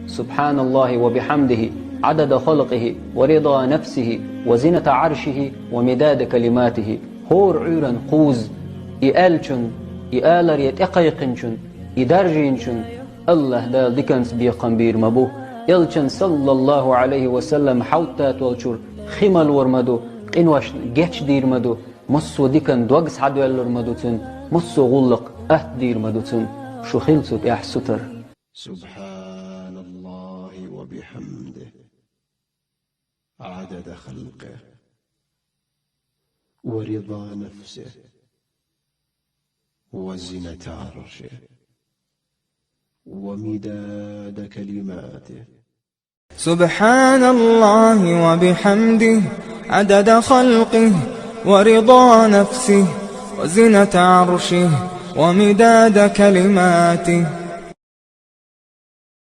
سبحان الله وبحمده عدد خلقه ورضا نفسه وزنة عرشه ومداد كلماته. هور عورن قوز إالشن إالر يتقيقنشن إدرجينشن الله دال ديكنس بيقنبير مبو إلشن صلى الله عليه وسلم حوتات والشور خمال ورمدو إنواش جيش دير مدو مصو ديكن دوغس حدو اللر تن مصو غلق دير تن شو خلصت يحسطر. سبحان الله وبحمده عدد خلقه ورضا نفسه وزنة عرشه ومداد كلماته. سبحان الله وبحمده عدد خلقه ورضا نفسه وزنة عرشه ومداد كلماته.